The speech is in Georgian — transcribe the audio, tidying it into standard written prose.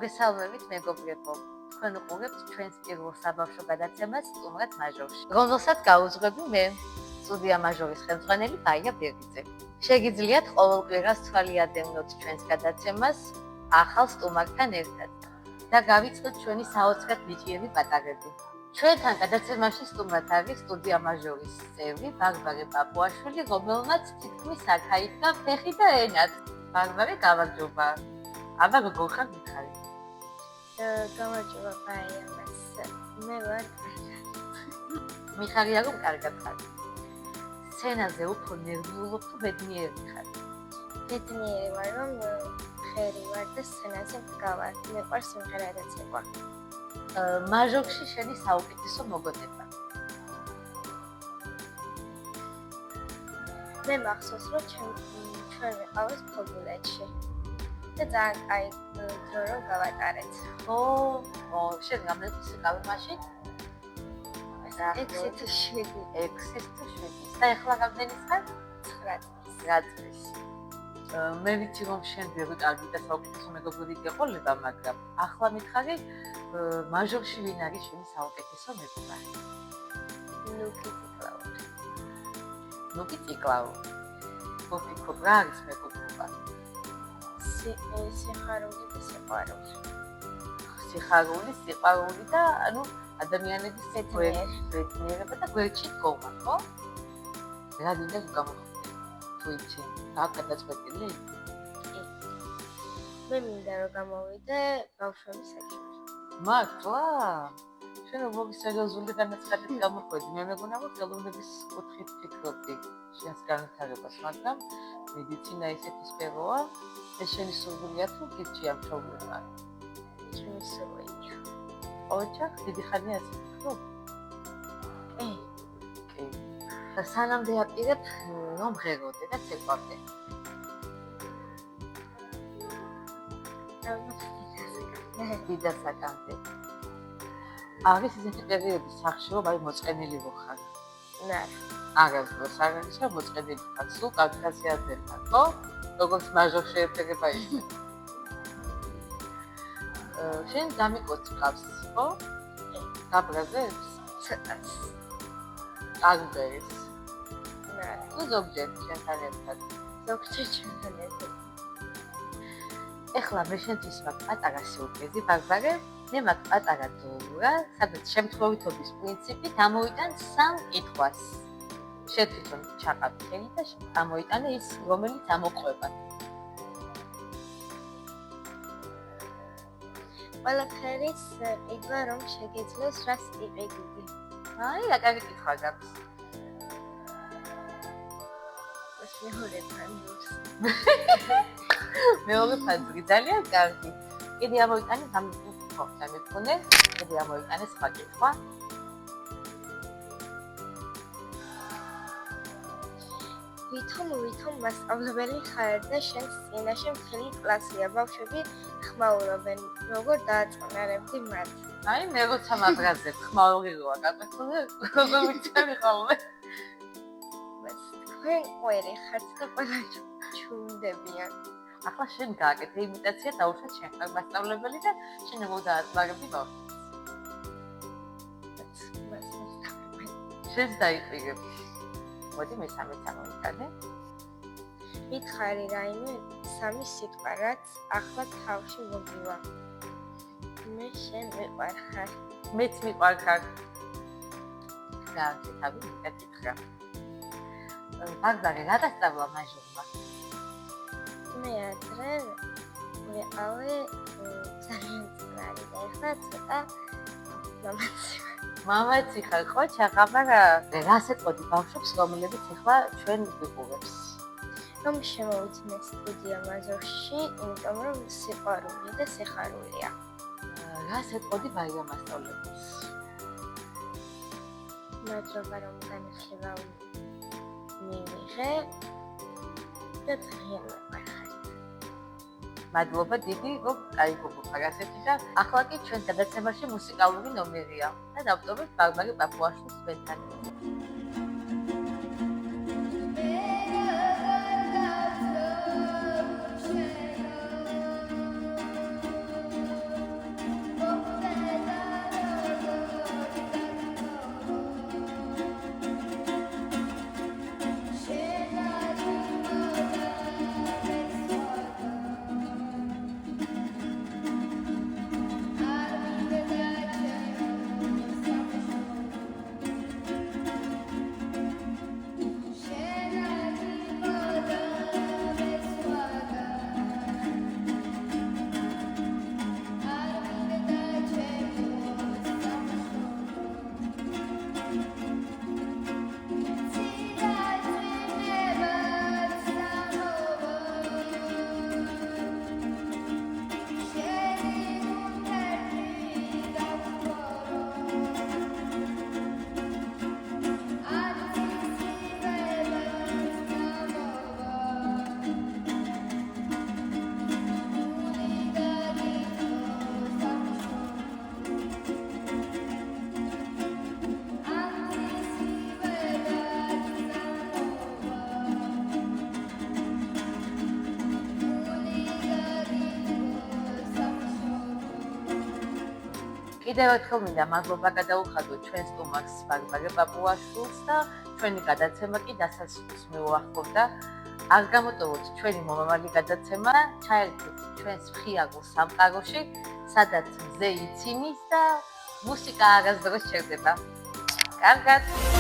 მოგესალმებით მეგობრებო. თქვენ უყურებთ ჩვენს პირველ საბავშვო გადაცემას სტუმრად მაჟორში, რომელსაც გაუძღვები მე, სტუდია მაჟორის ხელმძღვანელი ბაია ბერგიძე. შეგიძლიათ ყოველ კვირას თვალი ადევნოთ ჩვენს გადაცემას ახალ სტუმართან ერთად და გავიწყოთ ჩვენი საოცრად ნიჭიერი პატარები. ჩვენთან გადაცემაში სტუმრად არის სტუდია მაჟორის წევრი ბარბარე პაპუაშვილი, რომელმაც თითქმის არ გაიგდა ფეხი და ენაც. ბარბარე, გამარჯობა. აბა როგორ ხარ მიხარი? გამარჯობა ბაია, მე ვარ მიხარია რომ კარგად ხარ. სცენაზე უფრო ნერვიულობ თუ ბედნიერი ხარ? ბედნიერი ვარ, რომ ხერი ვარ და სცენაზე მდგავარ. მეყვარს სიმღერა და ცეკვა. მაჟორში შენი საუკეთესო მოგონება. მე მახსოვს, რომ ჩვენ ვიყავით ფობულეთში და ძალიან კაი დრო რომ გავატარეთ. შენ რამდენი წელი მაშინ? 6 თუ 7. 6 თუ 7. და ეხლა რამდენი ხარ? 9 წლის. მე ვიცი რომ შენ ბევრი კარგი და საუკეთესო მეგობრები გეყოლება, მაგრამ ახლა მითხარი მაჟორში ვინ არის შენი საუკეთესო მეგობარი? ნუკი ციკლაუ. ვფიქრობ რა არის მეგობრობა? სიხარული და სიყვარული. სიხარული, სიყვარული და ანუ ადამიანების ბედნიერება და გვერდში დგომა, ხო? რა მინდა გამოხდე? თუ იცი, რა გადაწყვეტილი? მე მინდა რომ გამოვიდე ბავშვების საქმეში. მართლა? შენ როგორი სერიოზული განაცხადით გამოხვედი? მე მეგონა რომ ხელოვნების კუთხით ფიქრობდი შენს განვითარებას, მაგრამ მედიცინა ისეთი სფეროა, ეს შენი სურვილია თუ გირჩია მშობლებმა? ჩემი სურვილია. ოჯახ დიდი ხანია ასე ფიქრობ? კი. და სანამ დეაპირებ, რომ ღეროდე და ცეკვავდე. დიდასაკამდე. არის ისეთი პერიოდი სახში, რომ აი მოწყენილი ვხარ. აღარს არ არის რომ მოწყენილი ხარ, სულ კავკასიაზე ხარ, ხო? როგორც მაჟორში ეფერება ისე. შენ დამიკოწყავს, ხო? გაბრაზებს? ცოტაც. აგბერის. თუ ზოგჯერ შენთან ერთად. ზოგჯერ შენთან ერთად. ეხლა მე შენთვის მაქვს პატარა სიურპრიზი, ბარბარე. მე მაქვს პატარა დოურა, სადაც შემთხვევითობის პრინციპით ამოიტან 3 კითხვას. შენ თვითონ ჩაყავ ხელი და ამოიტანე ის, რომელიც ამოყვება. ყველაფერის ყიდვა რომ შეგეძლოს, რას იყიდდი? აი, რა კარგი კითხვა გაქვს. მეორე ფანჯურს. მეორე ფანჯური ძალიან კარგი. კიდე ამოიტანე ხო, დამეკონე, კიდე ამოიტანე სხვა კითხვა. ვითომ მასწავლებელი ხარ და შენ წინაშე მთელი კლასია ბავშვები ხმაურობენ, როგორ დააწყნარებდი მათ? აი, მე როცა მაბრაზებ, ხმაური როა გაკეთებული, როგორ ვიცი ხოლმე. თქვენ ყველი ხართ და ყველა ჩუნდებიან. ახლა შენ გააკეთე იმიტაცია, დაუშვათ შენ ხარ მასწავლებელი და შენ როგორ დააწყნარებდი ბავშვებს? შენ დაიყიგებ. მოდი მესამეც ამოვიტანე. მითხარი რაიმე 3 სიტყვა, რაც ახლა თავში მოგივა. მე შენ მიყვარხარ. მეც მიყვარხარ. რა თავი მიკეთრა. ბარბარე, რა დასწავლა მაჟორმა? მე ადრე ვიყავი ძალიან წნარი და ეხლა ცოტა მამაცი ხარ, ხო, ჩაყაბარა. რას ეწოდი ბავშვებს, რომლებიც ეხლა ჩვენ ვიყურებს? რომ შემოვიდნენ სტუდია მაჟორში, იმიტომ რომ სიყვარული და სიხარულია. რას ეწოდი ბაია მასწავლებლებს? მადლობა რომ განხილვა მიიღე და ძალიან ვიყარხარ. მადლობა დიდი, რომ გაიგობ ხარ ასეთი და ახლა კი ჩვენ გადაცემაში მუსიკალური ნომერია და დავტოვებ ბარბარე პაპუაშვილის ჩვენთან. კიდევ ერთხელ მინდა მადლობა გადაუხადო ჩვენ სტუმარს ბარბარე პაპუაშვილს და ჩვენი გადაცემა კი დასასრულს მიუახლოვდა. არ გამოტოვოთ ჩვენი მომავალი გადაცემა, ჩაერთეთ ჩვენს მხიარულ სამყაროში, სადაც მზე იცინის და მუსიკა არასდროს ჩერდება. კარგად!